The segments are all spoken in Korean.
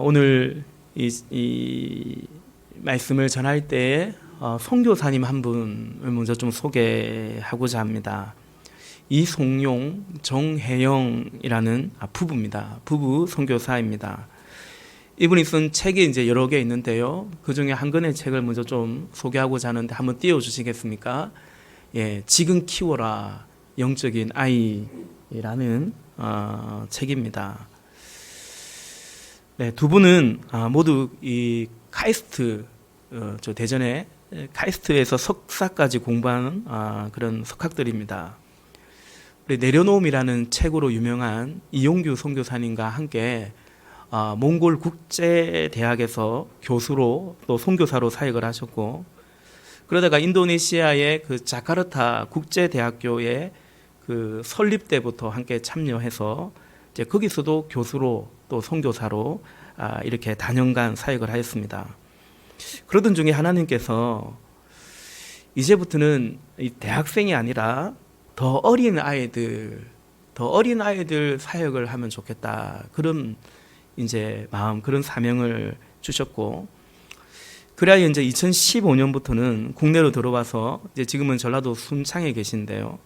오늘 이 말씀을 전할 때에 선교사님 한 분을 먼저 좀 소개하고자 합니다. 이송용, 정혜영이라는 부부입니다. 부부 선교사입니다. 이분이 쓴 책이 이제 여러 개 있는데요. 그 중에 한 권의 책을 먼저 좀 소개하고자 하는데 한번 띄워주시겠습니까? 예, 지금 키워라 영적인 아이라는 책입니다. 네, 두 분은 모두 이 카이스트, 저 대전에 카이스트에서 석사까지 공부한 그런 석학들입니다. 우리 내려놓음이라는 책으로 유명한 이용규 선교사님과 함께 몽골 국제대학에서 교수로 또 선교사로 사역을 하셨고, 그러다가 인도네시아의 그 자카르타 국제대학교의 그 설립 때부터 함께 참여해서 이제 거기서도 교수로 또 선교사로 이렇게 다년간 사역을 하였습니다. 그러던 중에 하나님께서 이제부터는 이 대학생이 아니라 더 어린 아이들 사역을 하면 좋겠다. 그런 이제 마음, 그런 사명을 주셨고, 그래야 이제 2015년부터는 국내로 들어와서 이제 지금은 전라도 순창에 계신데요.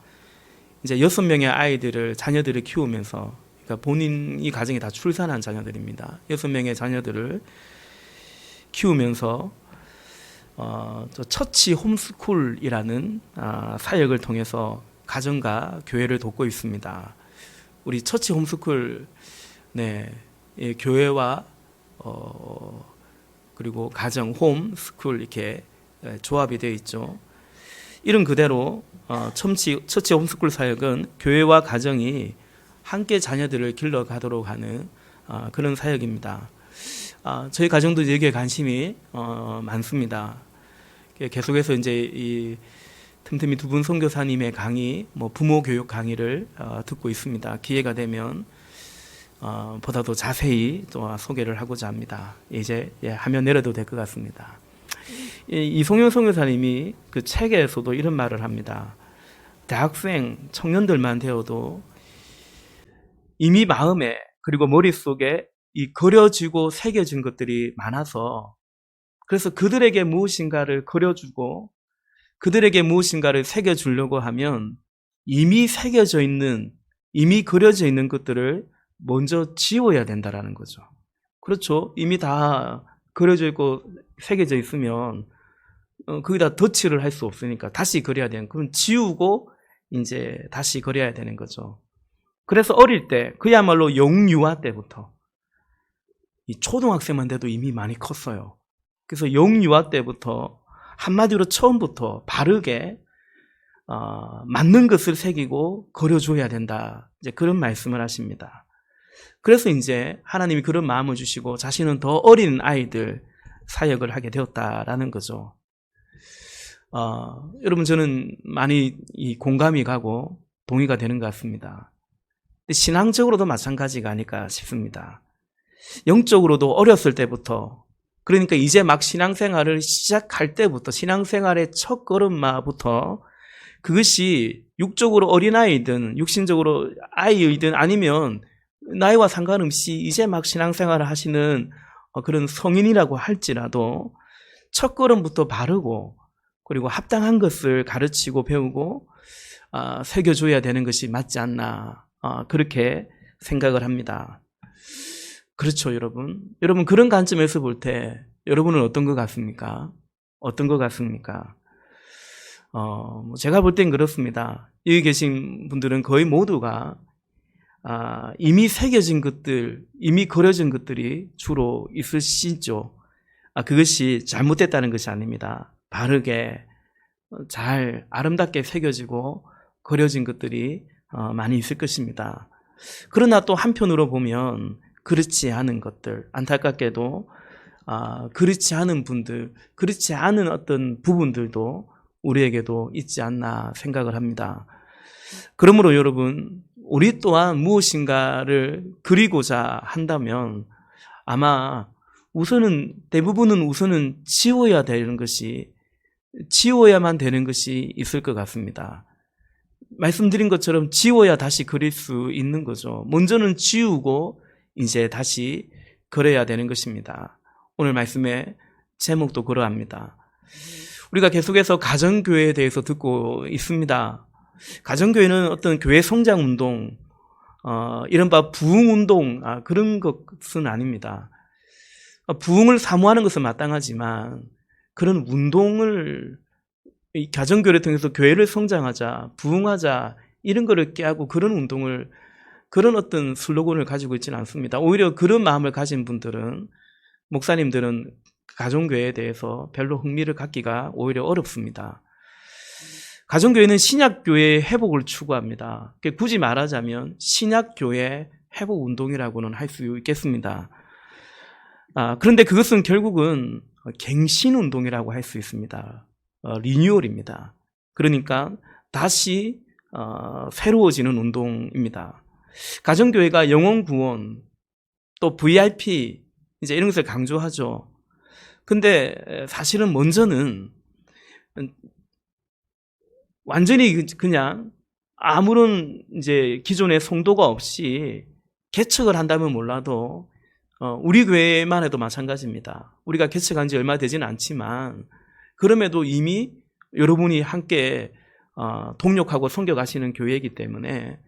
이제 6명의 아이들을, 자녀들을 키우면서, 그러니까 본인이 가정이 다 출산한 자녀들입니다. 6명의 자녀들을 키우면서 처치 홈스쿨이라는 사역을 통해서 가정과 교회를 돕고 있습니다. 우리 처치 홈스쿨, 네, 교회와 그리고 가정, 홈, 스쿨 이렇게 조합이 되어 있죠. 이름 그대로 처치 홈스쿨 사역은 교회와 가정이 함께 자녀들을 길러가도록 하는 그런 사역입니다. 저희 가정도 여기에 관심이 많습니다. 계속해서 이제 이 틈틈이 두 분 선교사님의 강의, 부모 교육 강의를 듣고 있습니다. 기회가 되면 보다 더 자세히 또 소개를 하고자 합니다. 이제 화면 내려도 될 것 같습니다. 이송용 선교사님이 그 책에서도 이런 말을 합니다. 대학생, 청년들만 되어도 이미 마음에 그리고 머릿속에 이 그려지고 새겨진 것들이 많아서, 그래서 그들에게 무엇인가를 그려주고 그들에게 무엇인가를 새겨주려고 하면 이미 새겨져 있는, 이미 그려져 있는 것들을 먼저 지워야 된다라는 거죠. 그렇죠. 이미 다 그려져 있고 새겨져 있으면 거기다 덧칠을 할 수 없으니까 다시 그려야 되는, 그럼 지우고 이제 다시 그려야 되는 거죠. 그래서 어릴 때, 그야말로 영유아 때부터, 이 초등학생만 돼도 이미 많이 컸어요. 그래서 영유아 때부터 한마디로 처음부터 바르게 맞는 것을 새기고 그려줘야 된다. 이제 그런 말씀을 하십니다. 그래서 이제 하나님이 그런 마음을 주시고 자신은 더 어린 아이들 사역을 하게 되었다라는 거죠. 여러분, 저는 많이 이 공감이 가고 동의가 되는 것 같습니다. 신앙적으로도 마찬가지가 아닐까 싶습니다. 영적으로도 어렸을 때부터, 그러니까 이제 막 신앙생활을 시작할 때부터, 신앙생활의 첫 걸음마부터, 그것이 육적으로 어린아이든 육신적으로 아이이든 아니면 나이와 상관없이 이제 막 신앙생활을 하시는 그런 성인이라고 할지라도 첫 걸음부터 바르고 그리고 합당한 것을 가르치고 배우고 새겨줘야 되는 것이 맞지 않나, 그렇게 생각을 합니다. 그렇죠, 여러분. 여러분, 그런 관점에서 볼 때 여러분은 어떤 것 같습니까? 어떤 것 같습니까? 제가 볼 땐 그렇습니다. 여기 계신 분들은 거의 모두가 이미 새겨진 것들, 이미 그려진 것들이 주로 있으시죠. 그것이 잘못됐다는 것이 아닙니다. 바르게 잘 아름답게 새겨지고 그려진 것들이 많이 있을 것입니다. 그러나 또 한편으로 보면 그렇지 않은 것들, 안타깝게도 그렇지 않은 분들, 그렇지 않은 어떤 부분들도 우리에게도 있지 않나 생각을 합니다. 그러므로 여러분, 우리 또한 무엇인가를 그리고자 한다면 아마 대부분은 우선은 지워야만 되는 것이 있을 것 같습니다. 말씀드린 것처럼 지워야 다시 그릴 수 있는 거죠. 먼저는 지우고 이제 다시 그래야 되는 것입니다. 오늘 말씀의 제목도 그러합니다. 우리가 계속해서 가정교회에 대해서 듣고 있습니다. 가정교회는 어떤 교회 성장 운동, 이른바 부흥 운동, 그런 것은 아닙니다. 부흥을 사모하는 것은 마땅하지만 그런 운동을 이 가정교회를 통해서 교회를 성장하자, 부흥하자 이런 거를 깨하고 그런 운동을 그런 어떤 슬로건을 가지고 있지는 않습니다. 오히려 그런 마음을 가진 분들은 목사님들은 가정교회에 대해서 별로 흥미를 갖기가 오히려 어렵습니다. 가정교회는 신약교회의 회복을 추구합니다. 굳이 말하자면 신약교회 회복운동이라고는 할 수 있겠습니다. 그런데 그것은 결국은 갱신운동이라고 할 수 있습니다. 리뉴얼입니다. 그러니까 다시 새로워지는 운동입니다. 가정교회가 영혼구원, 또 VIP 이제 이런 것을 강조하죠. 근데 사실은 먼저는 완전히 그냥 아무런 이제 기존의 성도가 없이 개척을 한다면 몰라도 우리 교회만 해도 마찬가지입니다. 우리가 개척한 지 얼마 되지는 않지만 그럼에도 이미 여러분이 함께 동력하고 섬겨가시는 교회이기 때문에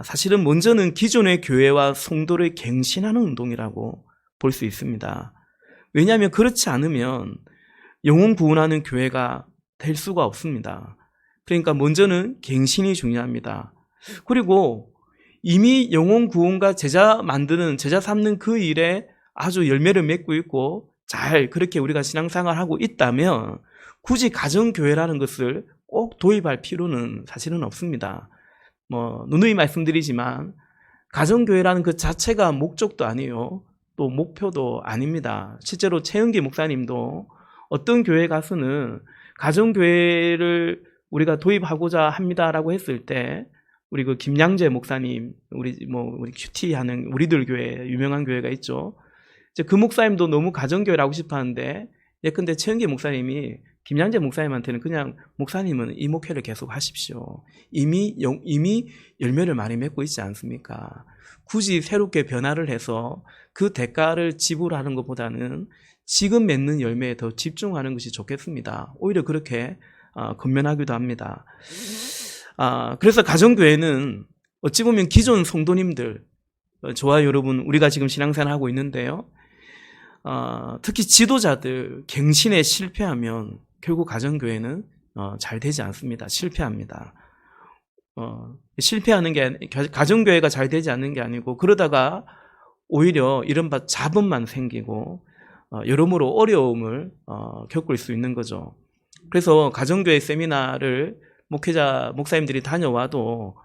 사실은 먼저는 기존의 교회와 성도를 갱신하는 운동이라고 볼 수 있습니다. 왜냐하면 그렇지 않으면 영혼 구원하는 교회가 될 수가 없습니다. 그러니까 먼저는 갱신이 중요합니다. 그리고 이미 영혼 구원과 제자 만드는, 제자 삼는 그 일에 아주 열매를 맺고 있고 잘 그렇게 우리가 신앙생활을 하고 있다면 굳이 가정교회라는 것을 꼭 도입할 필요는 사실은 없습니다. 누누이 말씀드리지만 가정교회라는 그 자체가 목적도 아니에요. 또 목표도 아닙니다. 실제로 최은기 목사님도 어떤 교회 가서는 가정교회를 우리가 도입하고자 합니다라고 했을 때 우리 그 김양재 목사님, 우리 큐티 하는 우리들 교회, 유명한 교회가 있죠. 이제 그 목사님도 너무 가정교회를 하고 싶어 하는데 예컨대 최은기 목사님이 김양재 목사님한테는 그냥 목사님은 이 목회를 계속 하십시오. 이미 열매를 많이 맺고 있지 않습니까? 굳이 새롭게 변화를 해서 그 대가를 지불하는 것보다는 지금 맺는 열매에 더 집중하는 것이 좋겠습니다. 오히려 그렇게 권면하기도 합니다. 그래서 가정교회는 어찌 보면 기존 성도님들, 저와 여러분 우리가 지금 신앙생활 하고 있는데요. 특히 지도자들 갱신에 실패하면 결국 가정교회는 잘 되지 않습니다. 실패합니다. 실패하는 게 가정교회가 잘 되지 않는 게 아니고 그러다가 오히려 이른바 잡음만 생기고 여러모로 어려움을 겪을 수 있는 거죠. 그래서 가정교회 세미나를 목사님들이 다녀와도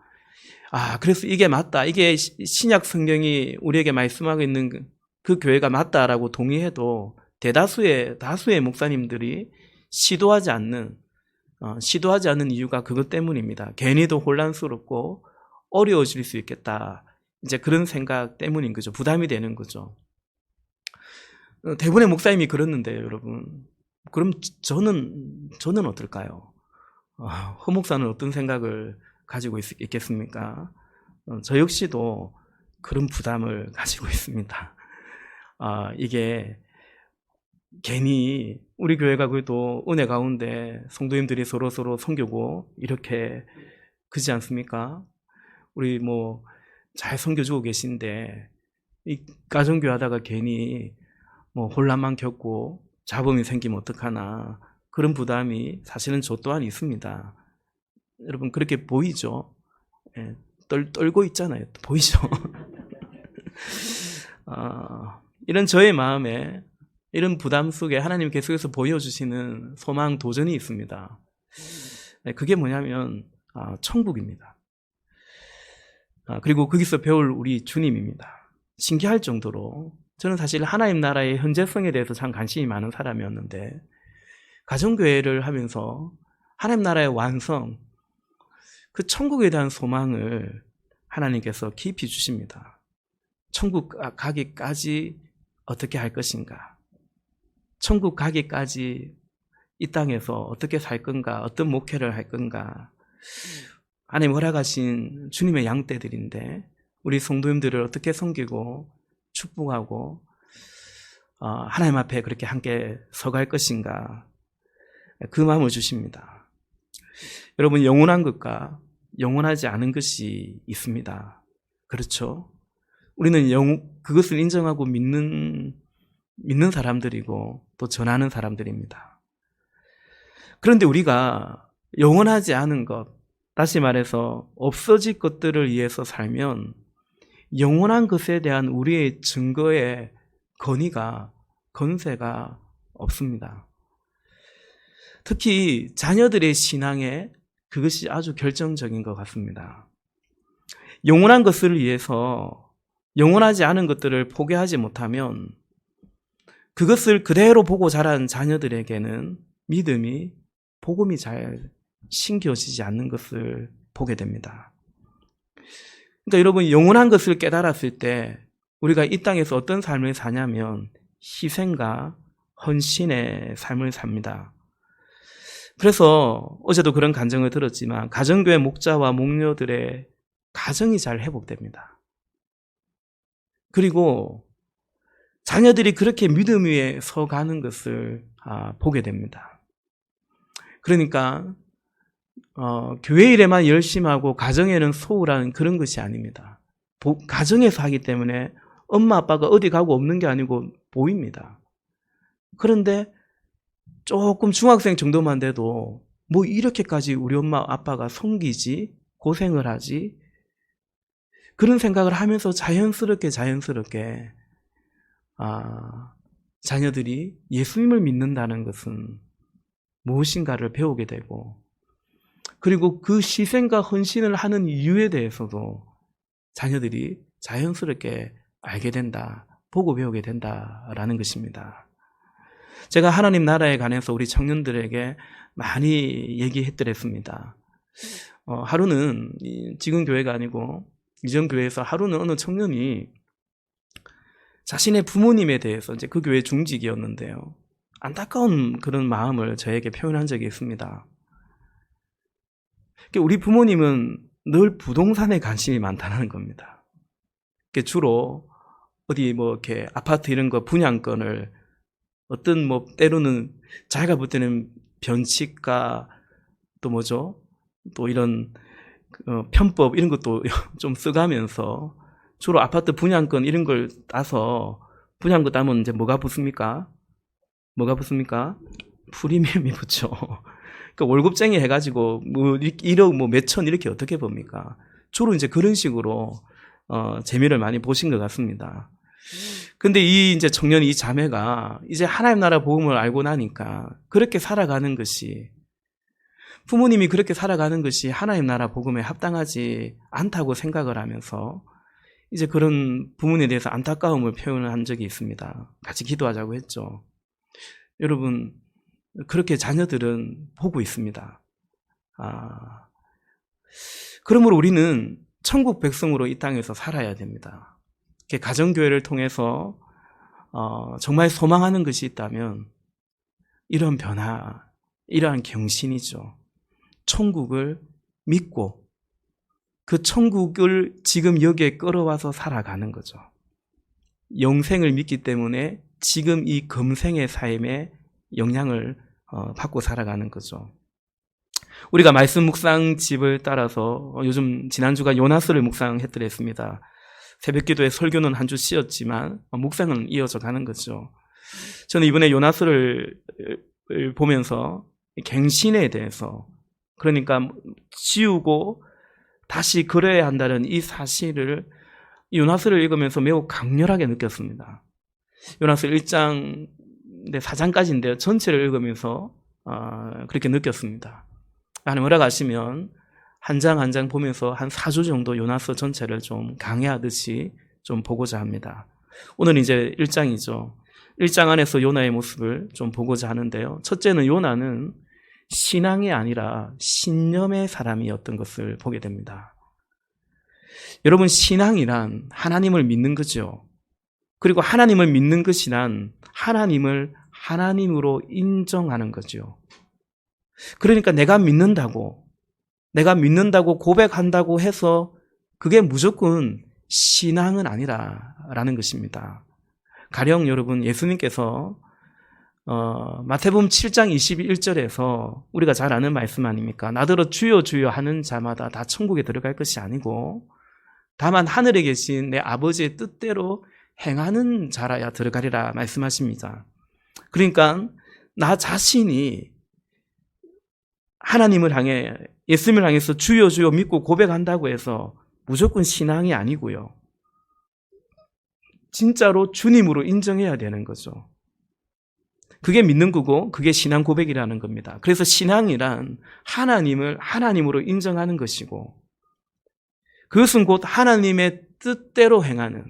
그래서 이게 맞다. 이게 신약 성경이 우리에게 말씀하고 있는 그 교회가 맞다라고 동의해도 다수의 목사님들이 시도하지 않는 이유가 그것 때문입니다. 괜히도 혼란스럽고 어려워질 수 있겠다. 이제 그런 생각 때문인 거죠. 부담이 되는 거죠. 대부분의 목사님이 그랬는데요, 여러분. 그럼 저는 어떨까요? 허 목사는 어떤 생각을 가지고 있겠습니까? 저 역시도 그런 부담을 가지고 있습니다. 이게 괜히 우리 교회가 그래도 은혜 가운데 성도님들이 서로 섬기고 이렇게 그지 않습니까? 우리 잘 섬겨주고 계신데 이 가정교회 하다가 괜히 혼란만 겪고 잡음이 생기면 어떡하나 그런 부담이 사실은 저 또한 있습니다. 여러분 그렇게 보이죠? 예, 떨고 있잖아요. 보이죠? 이런 저의 마음에 이런 부담 속에 하나님 계속해서 보여주시는 소망 도전이 있습니다. 그게 뭐냐면 천국입니다. 그리고 거기서 배울 우리 주님입니다. 신기할 정도로 저는 사실 하나님 나라의 현재성에 대해서 참 관심이 많은 사람이었는데 가정교회를 하면서 하나님 나라의 완성, 그 천국에 대한 소망을 하나님께서 깊이 주십니다. 천국 가기까지 어떻게 할 것인가? 천국 가기까지 이 땅에서 어떻게 살 건가? 어떤 목회를 할 건가? 하나님 허락하신 주님의 양떼들인데 우리 성도님들을 어떻게 섬기고 축복하고 하나님 앞에 그렇게 함께 서갈 것인가, 그 마음을 주십니다. 여러분, 영원한 것과 영원하지 않은 것이 있습니다. 그렇죠? 우리는 그것을 인정하고 믿는 사람들이고 또 전하는 사람들입니다. 그런데 우리가 영원하지 않은 것, 다시 말해서 없어질 것들을 위해서 살면 영원한 것에 대한 우리의 증거의 건세가 없습니다. 특히 자녀들의 신앙에 그것이 아주 결정적인 것 같습니다. 영원한 것을 위해서 영원하지 않은 것들을 포기하지 못하면 그것을 그대로 보고 자란 자녀들에게는 믿음이, 복음이 잘 심겨지지 않는 것을 보게 됩니다. 그러니까 여러분, 영원한 것을 깨달았을 때 우리가 이 땅에서 어떤 삶을 사냐면 희생과 헌신의 삶을 삽니다. 그래서 어제도 그런 간증을 들었지만 가정교회 목자와 목녀들의 가정이 잘 회복됩니다. 그리고 자녀들이 그렇게 믿음 위에 서가는 것을 보게 됩니다. 그러니까 교회 일에만 열심히 하고 가정에는 소홀한 그런 것이 아닙니다. 가정에서 하기 때문에 엄마 아빠가 어디 가고 없는 게 아니고 보입니다. 그런데 조금 중학생 정도만 돼도 뭐 이렇게까지 우리 엄마 아빠가 섬기지, 고생을 하지, 그런 생각을 하면서 자연스럽게 자녀들이 예수님을 믿는다는 것은 무엇인가를 배우게 되고, 그리고 그 희생과 헌신을 하는 이유에 대해서도 자녀들이 자연스럽게 알게 된다, 보고 배우게 된다라는 것입니다. 제가 하나님 나라에 관해서 우리 청년들에게 많이 얘기했더랬습니다. 하루는 지금 교회가 아니고 이전 교회에서 하루는 어느 청년이 자신의 부모님에 대해서, 이제 그 교회 중직이었는데요, 안타까운 그런 마음을 저에게 표현한 적이 있습니다. 우리 부모님은 늘 부동산에 관심이 많다는 겁니다. 주로 어디 이렇게 아파트 이런 거 분양권을 어떤 때로는 자기가 볼 때는 변칙과 또 이런 편법 이런 것도 좀 써가면서 주로 아파트 분양권 이런 걸 따서, 분양권 따면 이제 뭐가 붙습니까? 프리미엄이 붙죠. 그러니까 월급쟁이 해가지고 1억 몇천 이렇게 어떻게 봅니까? 주로 이제 그런 식으로 재미를 많이 보신 것 같습니다. 근데 이제 청년이, 이 자매가 이제 하나님 나라 복음을 알고 나니까 그렇게 살아가는 것이, 부모님이 그렇게 살아가는 것이 하나님 나라 복음에 합당하지 않다고 생각을 하면서 이제 그런 부분에 대해서 안타까움을 표현한 적이 있습니다. 같이 기도하자고 했죠. 여러분, 그렇게 자녀들은 보고 있습니다. 그러므로 우리는 천국 백성으로 이 땅에서 살아야 됩니다. 가정교회를 통해서 정말 소망하는 것이 있다면 이런 변화, 이러한 경신이죠. 천국을 믿고 그 천국을 지금 여기에 끌어와서 살아가는 거죠. 영생을 믿기 때문에 지금 이 금생의 삶에 영향을 받고 살아가는 거죠. 우리가 말씀 묵상집을 따라서 요즘 지난주가 요나스를 묵상했더랬습니다. 새벽기도에 설교는 한 주 쉬었지만 묵상은 이어져 가는 거죠. 저는 이번에 요나스를 보면서 갱신에 대해서, 그러니까 지우고 다시 그려야 한다는 이 사실을 요나스를 읽으면서 매우 강렬하게 느꼈습니다. 요나스 1장, 4장까지인데요. 전체를 읽으면서 그렇게 느꼈습니다. 하나님 허락하시면 한 장 한 장 보면서 한 4주 정도 요나스 전체를 좀 강의하듯이 좀 보고자 합니다. 오늘은 이제 1장이죠. 1장 안에서 요나의 모습을 좀 보고자 하는데요. 첫째는 요나는 신앙이 아니라 신념의 사람이었던 것을 보게 됩니다. 여러분, 신앙이란 하나님을 믿는 거죠. 그리고 하나님을 믿는 것이란 하나님을 하나님으로 인정하는 거죠. 그러니까 내가 믿는다고 고백한다고 해서 그게 무조건 신앙은 아니라라는 것입니다. 가령 여러분 예수님께서 마태복음 7장 21절에서 우리가 잘 아는 말씀 아닙니까? 나더러 주여 주여 하는 자마다 다 천국에 들어갈 것이 아니고 다만 하늘에 계신 내 아버지의 뜻대로 행하는 자라야 들어가리라 말씀하십니다. 그러니까 나 자신이 하나님을 향해 예수님을 향해서 주여 주여 믿고 고백한다고 해서 무조건 신앙이 아니고요. 진짜로 주님으로 인정해야 되는 거죠. 그게 믿는 거고 그게 신앙 고백이라는 겁니다. 그래서 신앙이란 하나님을 하나님으로 인정하는 것이고 그것은 곧 하나님의 뜻대로 행하는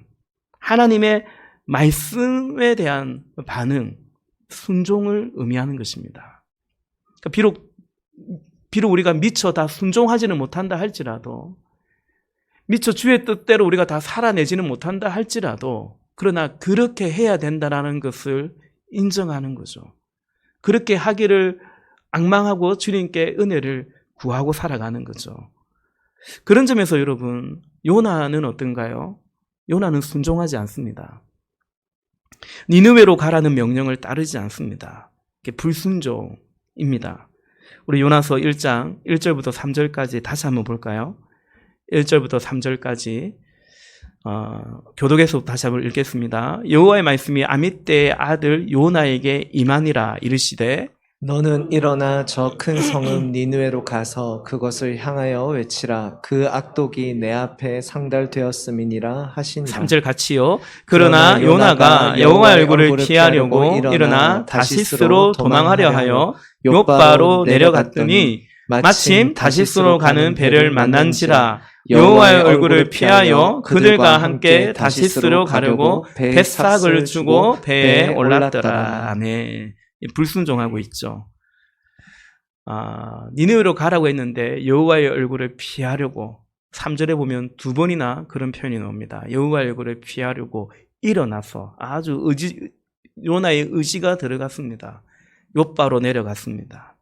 하나님의 말씀에 대한 반응, 순종을 의미하는 것입니다. 그러니까 비록 우리가 미처 다 순종하지는 못한다 할지라도 미처 주의 뜻대로 우리가 다 살아내지는 못한다 할지라도 그러나 그렇게 해야 된다는 것을 인정하는 거죠. 그렇게 하기를 앙망하고 주님께 은혜를 구하고 살아가는 거죠. 그런 점에서 여러분 요나는 어떤가요? 요나는 순종하지 않습니다. 니느웨로 가라는 명령을 따르지 않습니다. 이게 불순종입니다. 우리 요나서 1장 1절부터 3절까지 다시 한번 볼까요? 1절부터 3절까지 교독에서 다시 한번 읽겠습니다. 여호와의 말씀이 아미떼의 아들 요나에게 임하니라 이르시되 너는 일어나 저 큰 성읍 니느웨로 가서 그것을 향하여 외치라. 그 악독이 내 앞에 상달되었음이니라 하시니라. 3절 같이요. 그러나 요나가 여호와의 얼굴을 피하려고 일어나 다시스로 도망하려 하여 욥바로 내려갔더니 마침 다시스로 가는 배를 만난지라. 여호와의 얼굴을 피하여 그들과 함께 다시스로 가려고 뱃삭을 주고 배에 올랐더라. 아멘. 불순종하고 있죠. 니느웨로 가라고 했는데 여호와의 얼굴을 피하려고 3절에 보면 두 번이나 그런 표현이 나옵니다. 여호와의 얼굴을 피하려고 일어나서 아주 요나의 의지가 들어갔습니다. 욥바로 내려갔습니다.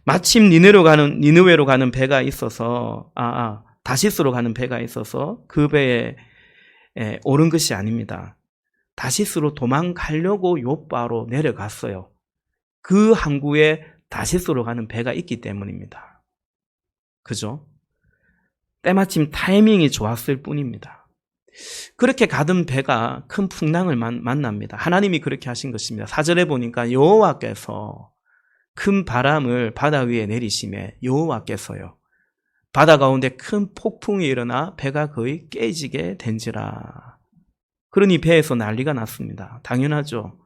마침 니느웨로 가는 배가 있어서 다시스로 가는 배가 있어서 그 배에 오른 것이 아닙니다. 다시스로 도망가려고 욥바로 내려갔어요. 그 항구에 다시스로 가는 배가 있기 때문입니다. 그죠? 때마침 타이밍이 좋았을 뿐입니다. 그렇게 가던 배가 큰 풍랑을 만납니다. 하나님이 그렇게 하신 것입니다. 4절에 보니까 여호와께서 큰 바람을 바다 위에 내리시매 여호와께서요. 바다 가운데 큰 폭풍이 일어나 배가 거의 깨지게 된지라. 그러니 배에서 난리가 났습니다. 당연하죠.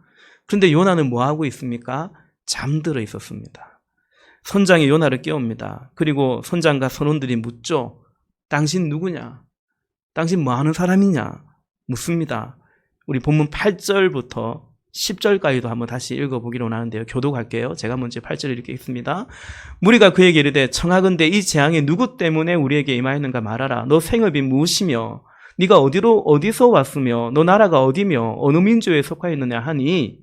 그런데 요나는 뭐 하고 있습니까? 잠들어 있었습니다. 선장이 요나를 깨웁니다. 그리고 선장과 선원들이 묻죠. 당신 누구냐? 당신 뭐 하는 사람이냐? 묻습니다. 우리 본문 8절부터 10절까지도 한번 다시 읽어보기로 하는데요. 교독할게요. 제가 먼저 8절을 읽겠습니다. 무리가 그에게 이르되 청하건대 이 재앙이 누구 때문에 우리에게 임하였는가 말하라. 너 생업이 무엇이며 네가 어디서 왔으며 너 나라가 어디며 어느 민족에 속하였느냐 하니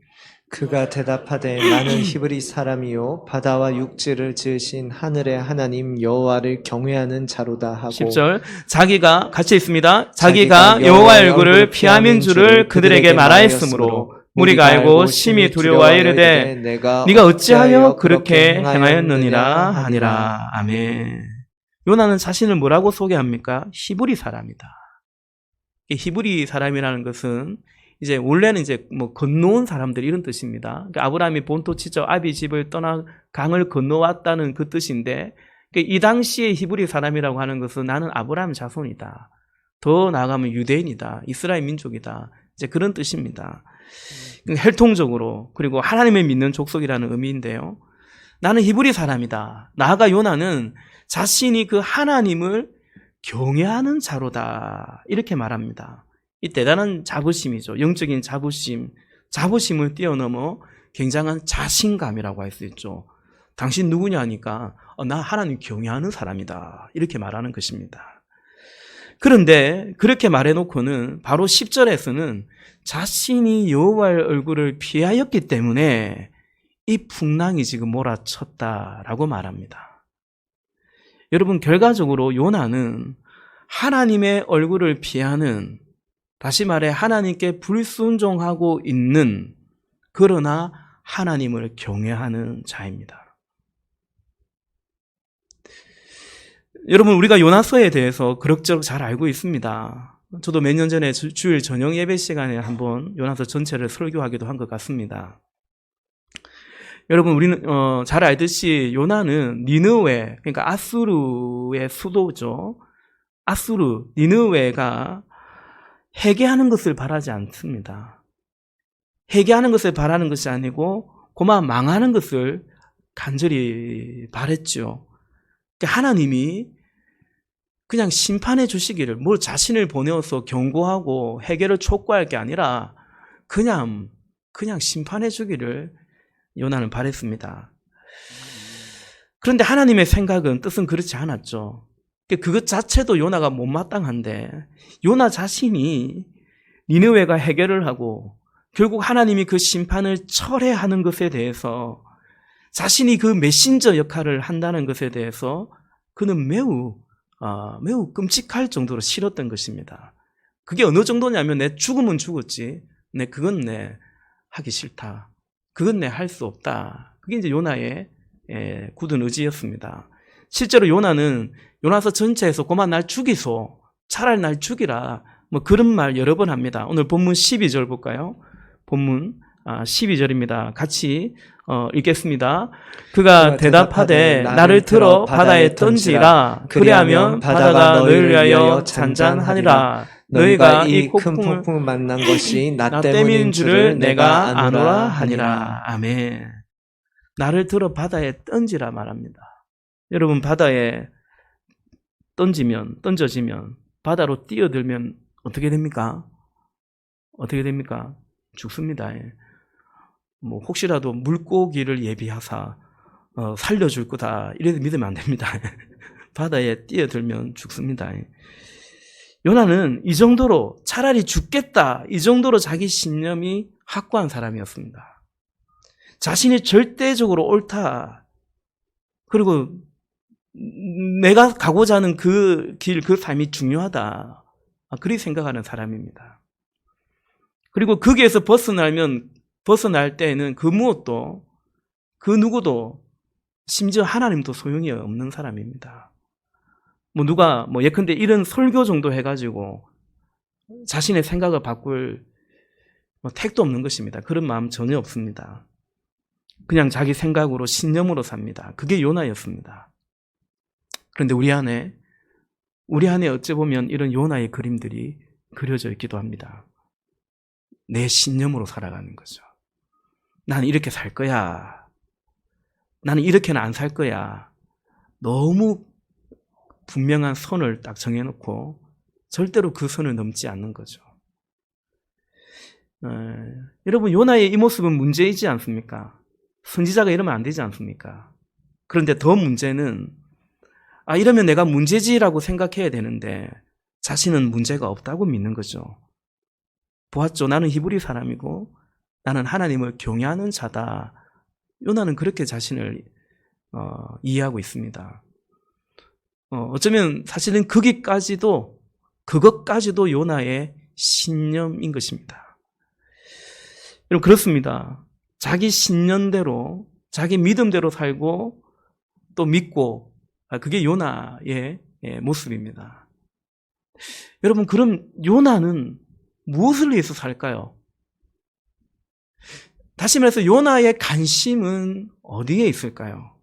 그가 대답하되 나는 히브리 사람이요 바다와 육지를 지으신 하늘의 하나님 여호와를 경외하는 자로다 하고 10절 자기가 같이 있습니다. 자기가 여호와의 얼굴을 피함인 줄을 그들에게 말하였으므로 무리가 알고 심히 두려워하여 이르되 네가 어찌하여 그렇게 행하였느니라 하니라. 아멘. 요나는 자신을 뭐라고 소개합니까? 히브리 사람이다. 히브리 사람이라는 것은 이제 원래는 이제 뭐 건너온 사람들 이런 뜻입니다. 그러니까 아브라함이 본토 치저 아비 집을 떠나 강을 건너왔다는 그 뜻인데 그러니까 이 당시에 히브리 사람이라고 하는 것은 나는 아브라함 자손이다. 더 나아가면 유대인이다. 이스라엘 민족이다. 이제 그런 뜻입니다. 혈통적으로 그리고 하나님을 믿는 족속이라는 의미인데요. 나는 히브리 사람이다. 나아가 요나는 자신이 그 하나님을 경외하는 자로다. 이렇게 말합니다. 이 대단한 자부심이죠. 영적인 자부심을 뛰어넘어 굉장한 자신감이라고 할 수 있죠. 당신 누구냐 하니까 나 하나님 경외하는 사람이다. 이렇게 말하는 것입니다. 그런데 그렇게 말해놓고는 바로 10절에서는 자신이 여호와의 얼굴을 피하였기 때문에 이 풍랑이 지금 몰아쳤다라고 말합니다. 여러분 결과적으로 요나는 하나님의 얼굴을 피하는, 다시 말해 하나님께 불순종하고 있는, 그러나 하나님을 경외하는 자입니다. 여러분, 우리가 요나서에 대해서 그럭저럭 잘 알고 있습니다. 저도 몇 년 전에 주일 저녁 예배 시간에 한번 요나서 전체를 설교하기도 한 것 같습니다. 여러분, 우리는 잘 알듯이 요나는 니느웨, 그러니까 아수르의 수도죠. 아수르, 니느웨가 회개하는 것을 바라지 않습니다. 회개하는 것을 바라는 것이 아니고 고마 망하는 것을 간절히 바랬죠. 하나님이 그냥 심판해 주시기를, 뭘 자신을 보내어서 경고하고 회개를 촉구할 게 아니라 그냥 심판해 주기를 요나는 바랬습니다. 그런데 하나님의 생각은, 뜻은 그렇지 않았죠. 그것 자체도 요나가 못마땅한데 요나 자신이 니느웨가 해결을 하고 결국 하나님이 그 심판을 철회하는 것에 대해서, 자신이 그 메신저 역할을 한다는 것에 대해서 그는 매우 끔찍할 정도로 싫었던 것입니다. 그게 어느 정도냐면, 내 죽으면 죽었지, 그건 내 하기 싫다, 그건 내 할 수 없다. 그게 이제 요나의 굳은 의지였습니다. 실제로 요나는 요나서 전체에서 그만 날 죽이소, 차라리 날 죽이라, 뭐 그런 말 여러 번 합니다. 오늘 본문 12절 볼까요? 본문 12절입니다. 같이 읽겠습니다. 그가 대답하되 나를 들어 바다에 던지라. 그리하면 바다가 너희를 위하여 잔잔하니라. 너희가 이 큰 폭풍을 만난 것이 나 때문인 줄을 내가 아노라 하니라. 아멘. 나를 들어 바다에 던지라 말합니다. 여러분, 바다에 던져지면, 바다로 뛰어들면 어떻게 됩니까? 어떻게 됩니까? 죽습니다. 뭐 혹시라도 물고기를 예비하사 살려줄 거다, 이래도 믿으면 안 됩니다. 바다에 뛰어들면 죽습니다. 요나는 이 정도로, 차라리 죽겠다, 이 정도로 자기 신념이 확고한 사람이었습니다. 자신이 절대적으로 옳다, 그리고 내가 가고자 하는 그 길, 그 삶이 중요하다, 그렇게 생각하는 사람입니다. 그리고 거기에서 벗어날 때에는 그 무엇도, 그 누구도, 심지어 하나님도 소용이 없는 사람입니다. 누가 예컨대 이런 설교 정도 해가지고 자신의 생각을 바꿀 택도 없는 것입니다. 그런 마음 전혀 없습니다. 그냥 자기 생각으로, 신념으로 삽니다. 그게 요나였습니다. 그런데 우리 안에 어찌 보면 이런 요나의 그림들이 그려져 있기도 합니다. 내 신념으로 살아가는 거죠. 나는 이렇게 살 거야. 나는 이렇게는 안 살 거야. 너무 분명한 선을 딱 정해놓고 절대로 그 선을 넘지 않는 거죠. 여러분, 요나의 이 모습은 문제이지 않습니까? 선지자가 이러면 안 되지 않습니까? 그런데 더 문제는, 이러면 내가 문제지라고 생각해야 되는데 자신은 문제가 없다고 믿는 거죠. 보았죠? 나는 히브리 사람이고 나는 하나님을 경외하는 자다. 요나는 그렇게 자신을 이해하고 있습니다. 어쩌면 사실은 그것까지도 요나의 신념인 것입니다. 여러분, 그렇습니다. 자기 신념대로, 자기 믿음대로 살고 또 믿고, 그게 요나의 모습입니다. 여러분, 그럼 요나는 무엇을 위해서 살까요? 다시 말해서 요나의 관심은 어디에 있을까요?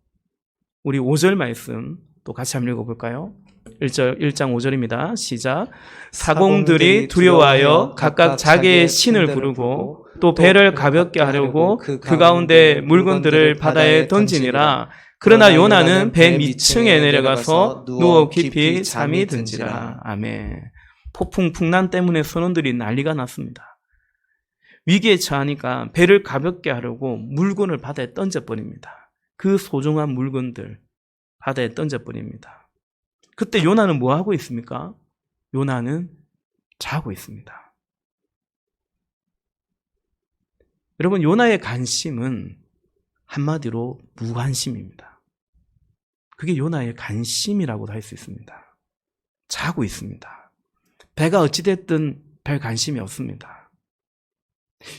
우리 5절 말씀 또 같이 한번 읽어볼까요? 1장 5절입니다. 시작. 사공들이 두려워하여 각각 자기의 신을 부르고 또 배를 가볍게 하려고 그 가운데 물건들을 바다에 던지니라. 그러나 요나는 배 밑층에 내려가서 누워 깊이 잠이 든지라. 아멘. 폭풍 풍랑 때문에 선원들이 난리가 났습니다. 위기에 처하니까 배를 가볍게 하려고 물건을 바다에 던져버립니다. 그 소중한 물건들 바다에 던져버립니다. 그때 요나는 뭐 하고 있습니까? 요나는 자고 있습니다. 여러분, 요나의 관심은 한마디로 무관심입니다. 그게 요나의 관심이라고도 할 수 있습니다. 자고 있습니다. 배가 어찌됐든 별 관심이 없습니다.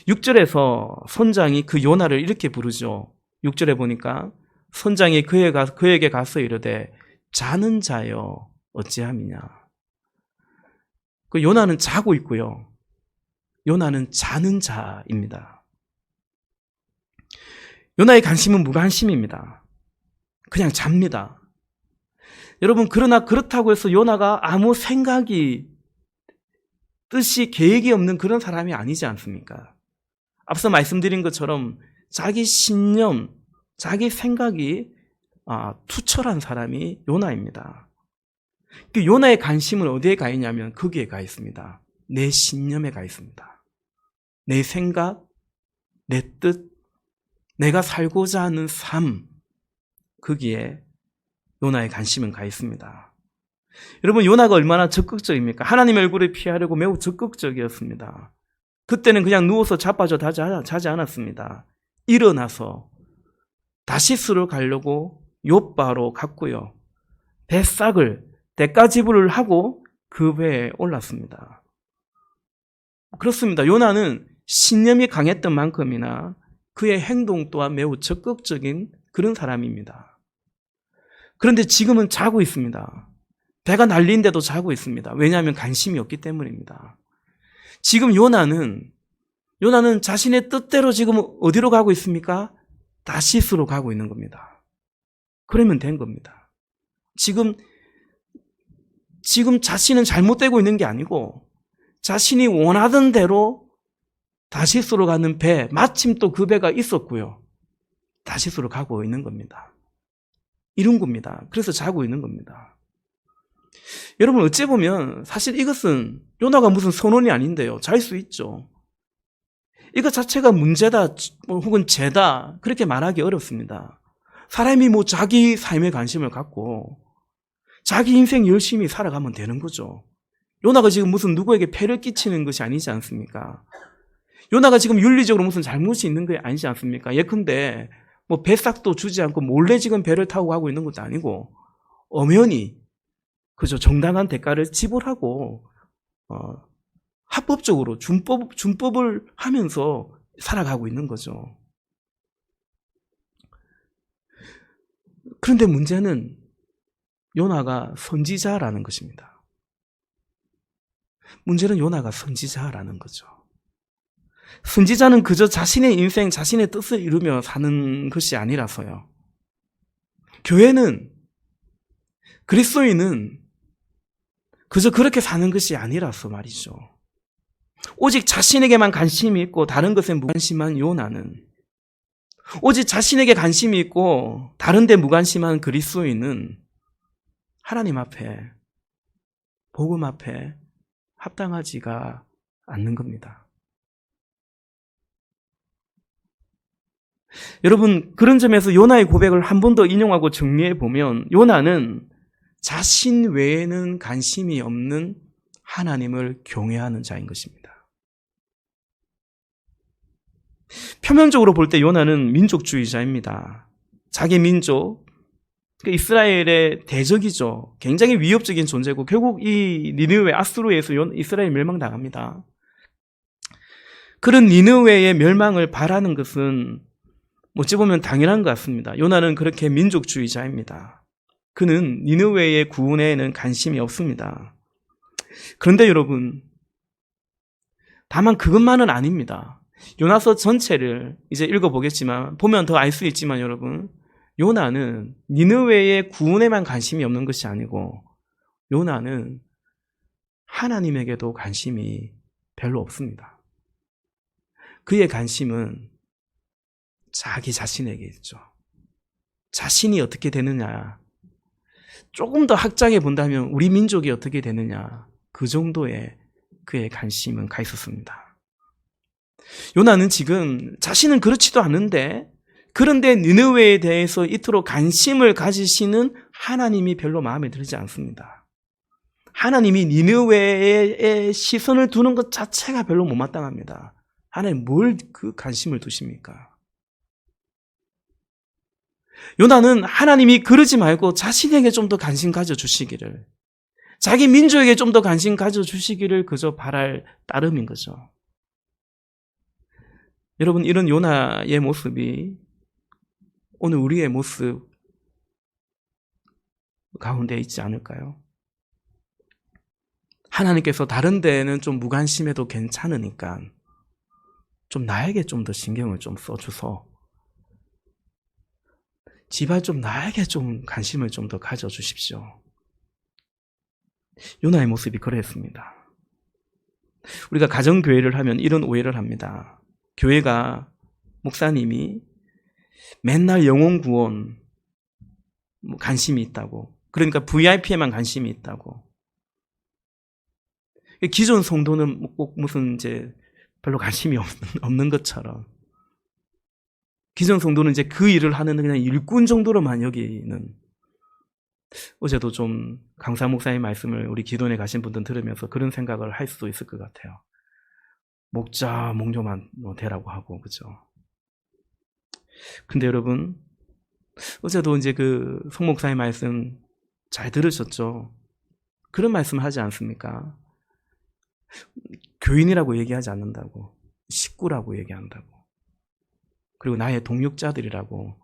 6절에서 선장이 그 요나를 이렇게 부르죠. 6절에 보니까 선장이 그에게 가서 이르되 자는 자여 어찌함이냐. 그 요나는 자고 있고요. 요나는 자는 자입니다. 요나의 관심은 무관심입니다. 그냥 잡니다. 여러분, 그러나 그렇다고 해서 요나가 아무 생각이, 뜻이, 계획이 없는 그런 사람이 아니지 않습니까? 앞서 말씀드린 것처럼 자기 신념, 자기 생각이 투철한 사람이 요나입니다. 그 요나의 관심은 어디에 가 있냐면 거기에 가 있습니다. 내 신념에 가 있습니다. 내 생각, 내 뜻, 내가 살고자 하는 삶, 거기에 요나의 관심은 가 있습니다. 여러분, 요나가 얼마나 적극적입니까? 하나님의 얼굴을 피하려고 매우 적극적이었습니다. 그때는 그냥 누워서 자빠져 자지 않았습니다. 일어나서 다시스로 가려고 욥바로 갔고요. 배싹을 대가지불을 하고 그 배에 올랐습니다. 그렇습니다. 요나는 신념이 강했던 만큼이나 그의 행동 또한 매우 적극적인 그런 사람입니다. 그런데 지금은 자고 있습니다. 배가 날린데도 자고 있습니다. 왜냐하면 관심이 없기 때문입니다. 지금 요나는 자신의 뜻대로 지금 어디로 가고 있습니까? 다시스로 가고 있는 겁니다. 그러면 된 겁니다. 지금 자신은 잘못되고 있는 게 아니고 자신이 원하던 대로 다시스로 가는 배, 마침 또 그 배가 있었고요. 다시스로 가고 있는 겁니다. 이런 겁니다. 그래서 자고 있는 겁니다. 여러분, 어찌 보면 사실 이것은 요나가 무슨 선언이 아닌데요. 잘 수 있죠. 이것 자체가 문제다 혹은 죄다 그렇게 말하기 어렵습니다. 사람이 자기 삶에 관심을 갖고 자기 인생 열심히 살아가면 되는 거죠. 요나가 지금 무슨 누구에게 폐를 끼치는 것이 아니지 않습니까? 요나가 지금 윤리적으로 무슨 잘못이 있는 게 아니지 않습니까? 예컨대 배싹도 주지 않고 몰래 지금 배를 타고 가고 있는 것도 아니고 엄연히 그죠, 정당한 대가를 지불하고 합법적으로 준법을 하면서 살아가고 있는 거죠. 그런데 문제는 요나가 선지자라는 것입니다. 문제는 요나가 선지자라는 거죠. 선지자는 그저 자신의 인생, 자신의 뜻을 이루며 사는 것이 아니라서요. 교회는, 그리스도인은 그저 그렇게 사는 것이 아니라서 말이죠. 오직 자신에게만 관심이 있고 다른 것에 무관심한 요나는, 오직 자신에게 관심이 있고 다른 데 무관심한 그리스도인은 하나님 앞에, 복음 앞에 합당하지가 않는 겁니다. 여러분, 그런 점에서 요나의 고백을 한 번 더 인용하고 정리해 보면 요나는 자신 외에는 관심이 없는 하나님을 경외하는 자인 것입니다. 표면적으로 볼 때 요나는 민족주의자입니다. 자기 민족, 이스라엘의 대적이죠. 굉장히 위협적인 존재고 결국 이 니느웨, 아수르에서 이스라엘이 멸망당합니다. 그런 니느웨의 멸망을 바라는 것은 어찌 보면 당연한 것 같습니다. 요나는 그렇게 민족주의자입니다. 그는 니느웨의 구원에는 관심이 없습니다. 그런데 여러분, 다만 그것만은 아닙니다. 요나서 전체를 이제 읽어보겠지만, 보면 더 알 수 있지만 여러분, 요나는 니느웨의 구원에만 관심이 없는 것이 아니고 요나는 하나님에게도 관심이 별로 없습니다. 그의 관심은 자기 자신에게 있죠. 자신이 어떻게 되느냐, 조금 더 확장해 본다면 우리 민족이 어떻게 되느냐, 그 정도의 그의 관심은 가 있었습니다. 요나는 지금 자신은 그렇지도 않은데, 그런데 니느웨에 대해서 이토록 관심을 가지시는 하나님이 별로 마음에 들지 않습니다. 하나님이 니느웨에 시선을 두는 것 자체가 별로 못마땅합니다. 하나님 뭘 그 관심을 두십니까? 요나는 하나님이 그러지 말고 자신에게 좀 더 관심 가져주시기를, 자기 민족에게 좀 더 관심 가져주시기를 그저 바랄 따름인 거죠. 여러분, 이런 요나의 모습이 오늘 우리의 모습 가운데 있지 않을까요? 하나님께서 다른 데는 좀 무관심해도 괜찮으니까 좀 나에게 좀 더 신경을 좀 써주소. 제발 좀 나에게 좀 관심을 좀 더 가져주십시오. 요나의 모습이 그랬습니다. 우리가 가정교회를 하면 이런 오해를 합니다. 교회가 목사님이 맨날 영혼 구원 관심이 있다고, 그러니까 VIP에만 관심이 있다고, 기존 성도는 꼭 무슨 이제 별로 관심이 없는 것처럼, 기존 성도는 이제 그 일을 하는 그냥 일꾼 정도로만 여기는, 어제도 좀 강사 목사의 말씀을 우리 기도원에 가신 분들 들으면서 그런 생각을 할 수도 있을 것 같아요. 목자, 목료만 되라고 하고, 그죠? 근데 여러분, 어제도 이제 그 송 목사의 말씀 잘 들으셨죠? 그런 말씀 하지 않습니까? 교인이라고 얘기하지 않는다고, 식구라고 얘기한다고, 그리고 나의 동역자들이라고,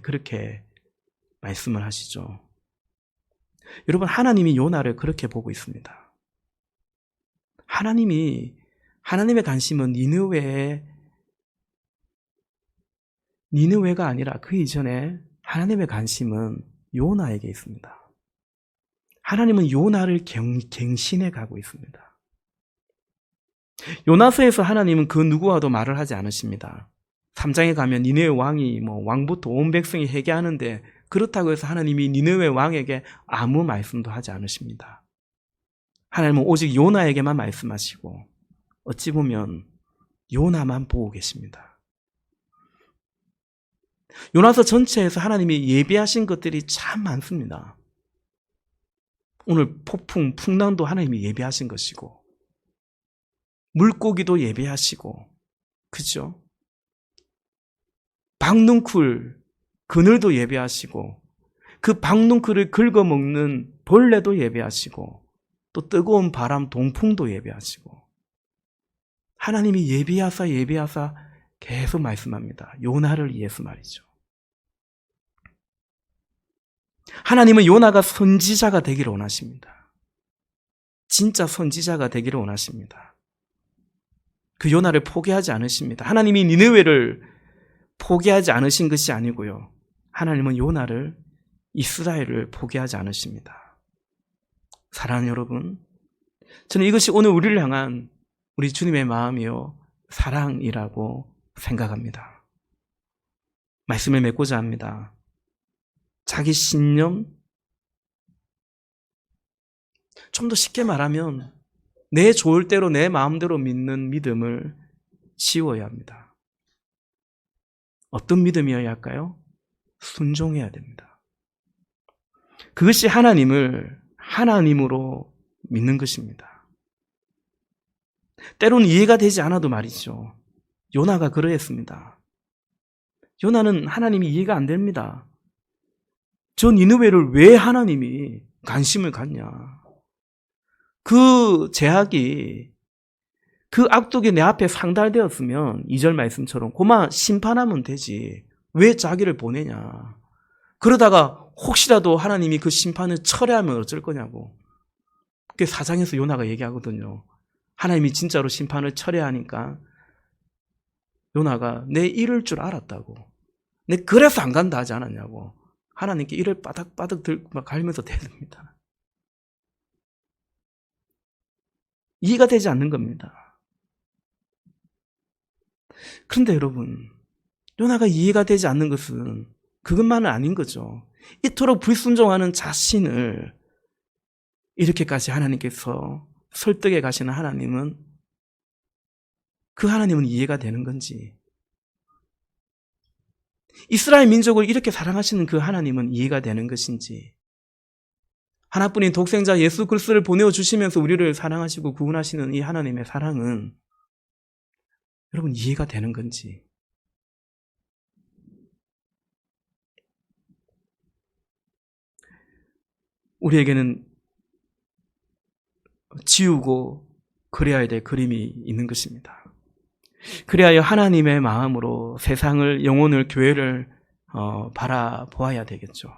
그렇게 말씀을 하시죠. 여러분, 하나님이 요나를 그렇게 보고 있습니다. 하나님의 관심은 니느웨가 아니라 그 이전에 하나님의 관심은 요나에게 있습니다. 하나님은 요나를 갱신해 가고 있습니다. 요나서에서 하나님은 그 누구와도 말을 하지 않으십니다. 3장에 가면 니느웨 왕이 왕부터 온 백성이 회개하는데, 그렇다고 해서 하나님이 니느웨 왕에게 아무 말씀도 하지 않으십니다. 하나님은 오직 요나에게만 말씀하시고, 어찌 보면 요나만 보고 계십니다. 요나서 전체에서 하나님이 예비하신 것들이 참 많습니다. 오늘 폭풍, 풍랑도 하나님이 예비하신 것이고, 물고기도 예비하시고, 그죠? 박눈쿨, 그늘도 예비하시고, 그 박눈쿨을 긁어먹는 벌레도 예비하시고, 또 뜨거운 바람, 동풍도 예비하시고, 하나님이 예비하사 계속 말씀합니다. 요나를 위해서 말이죠. 하나님은 요나가 선지자가 되기를 원하십니다. 진짜 선지자가 되기를 원하십니다. 그 요나를 포기하지 않으십니다. 하나님이 니느웨를 포기하지 않으신 것이 아니고요. 하나님은 요나를, 이스라엘을 포기하지 않으십니다. 사랑하는 여러분, 저는 이것이 오늘 우리를 향한 우리 주님의 마음이요, 사랑이라고 생각합니다. 말씀을 맺고자 합니다. 자기 신념, 좀 더 쉽게 말하면 내 좋을 대로 내 마음대로 믿는 믿음을 지워야 합니다. 어떤 믿음이어야 할까요? 순종해야 됩니다. 그것이 하나님을 하나님으로 믿는 것입니다. 때로는 이해가 되지 않아도 말이죠. 요나가 그러했습니다. 요나는 하나님이 이해가 안 됩니다. 저 니느웨를 왜 하나님이 관심을 갖냐. 그 제약이, 그 악독이 내 앞에 상달되었으면 2절 말씀처럼 고마 심판하면 되지. 왜 자기를 보내냐. 그러다가 혹시라도 하나님이 그 심판을 철회하면 어쩔 거냐고. 그게 4장에서 요나가 얘기하거든요. 하나님이 진짜로 심판을 철회하니까 요나가 내 이럴 줄 알았다고. 내 그래서 안 간다 하지 않았냐고. 하나님께 이를 바닥바닥 들고 막 갈면서 대듭니다. 이해가 되지 않는 겁니다. 그런데 여러분, 요나가 이해가 되지 않는 것은 그것만은 아닌 거죠. 이토록 불순종하는 자신을 이렇게까지 하나님께서 설득해 가시는 하나님은, 그 하나님은 이해가 되는 건지, 이스라엘 민족을 이렇게 사랑하시는 그 하나님은 이해가 되는 것인지, 하나뿐인 독생자 예수 그리스도를 보내주시면서 우리를 사랑하시고 구원하시는 이 하나님의 사랑은 여러분 이해가 되는 건지. 우리에게는 지우고 그래야 될 그림이 있는 것입니다. 그래야 하나님의 마음으로 세상을, 영혼을, 교회를 바라보아야 되겠죠.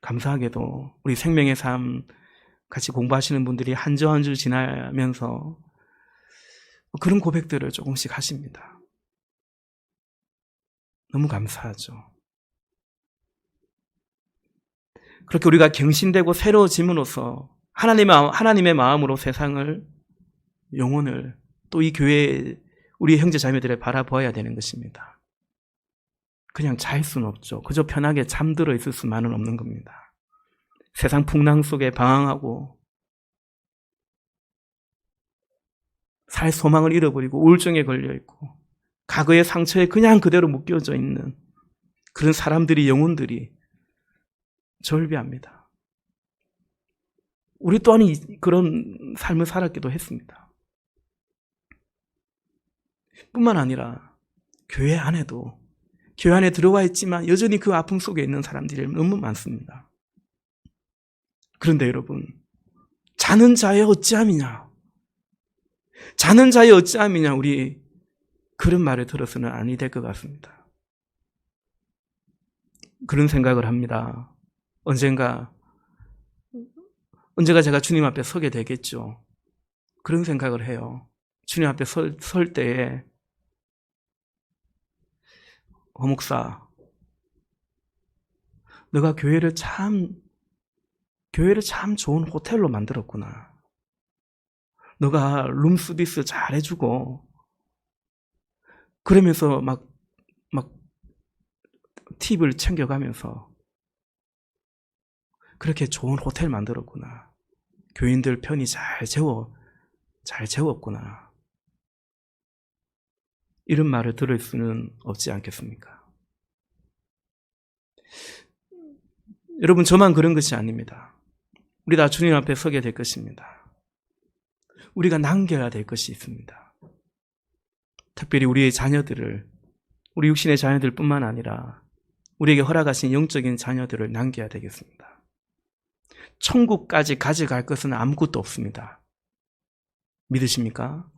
감사하게도 우리 생명의 삶 같이 공부하시는 분들이 한 주 한 주 지나면서 그런 고백들을 조금씩 하십니다. 너무 감사하죠. 그렇게 우리가 경신되고 새로워짐으로써 하나님의 마음으로 세상을, 영혼을, 또 이 교회, 우리 형제 자매들을 바라보아야 되는 것입니다. 그냥 잘 수는 없죠. 그저 편하게 잠들어 있을 수만은 없는 겁니다. 세상 풍랑 속에 방황하고 살 소망을 잃어버리고 우울증에 걸려있고 과거의 상처에 그냥 그대로 묶여져 있는 그런 사람들이, 영혼들이 절비합니다. 우리 또한 그런 삶을 살았기도 했습니다. 뿐만 아니라 교회 안에도, 교회 안에 들어와 있지만 여전히 그 아픔 속에 있는 사람들이 너무 많습니다. 그런데 여러분, 자는 자의 어찌함이냐, 자는 자의 어찌함이냐, 우리 그런 말을 들어서는 아니 될 것 같습니다. 그런 생각을 합니다. 언젠가 제가 주님 앞에 서게 되겠죠. 그런 생각을 해요. 주님 앞에 설 때에, 목사, 너가 교회를 참 좋은 호텔로 만들었구나. 너가 룸 서비스 잘 해주고, 그러면서 막 팁을 챙겨가면서 그렇게 좋은 호텔 만들었구나. 교인들 편히 잘 재웠구나. 이런 말을 들을 수는 없지 않겠습니까? 여러분, 저만 그런 것이 아닙니다. 우리 다 주님 앞에 서게 될 것입니다. 우리가 남겨야 될 것이 있습니다. 특별히 우리의 자녀들을, 우리 육신의 자녀들 뿐만 아니라 우리에게 허락하신 영적인 자녀들을 남겨야 되겠습니다. 천국까지 가져갈 것은 아무것도 없습니다. 믿으십니까?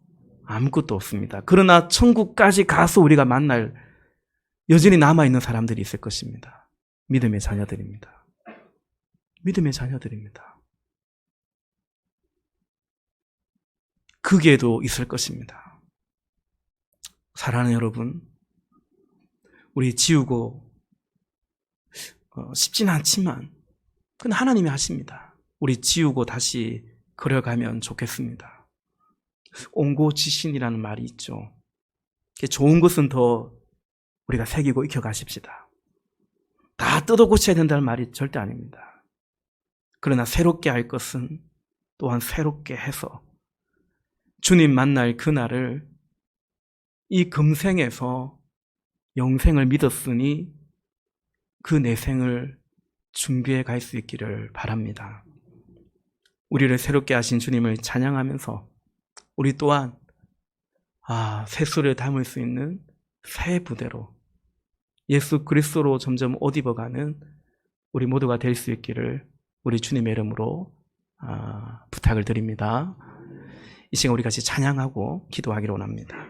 아무것도 없습니다. 그러나 천국까지 가서 우리가 만날, 여전히 남아있는 사람들이 있을 것입니다. 믿음의 자녀들입니다. 믿음의 자녀들입니다. 거기에도 있을 것입니다. 사랑하는 여러분, 우리 지우고 쉽진 않지만 그건 하나님이 하십니다. 우리 지우고 다시 걸어가면 좋겠습니다. 옹고지신이라는 말이 있죠. 좋은 것은 더 우리가 새기고 익혀가십시다. 다 뜯어 고쳐야 된다는 말이 절대 아닙니다. 그러나 새롭게 할 것은 또한 새롭게 해서 주님 만날 그날을 이 금생에서 영생을 믿었으니 그 내생을 준비해 갈 수 있기를 바랍니다. 우리를 새롭게 하신 주님을 찬양하면서 우리 또한 새수를 담을 수 있는 새 부대로 예수 그리스도로 점점 옷 입어가는 우리 모두가 될 수 있기를 우리 주님의 이름으로 부탁을 드립니다. 이 시간 우리 같이 찬양하고 기도하기를 원합니다.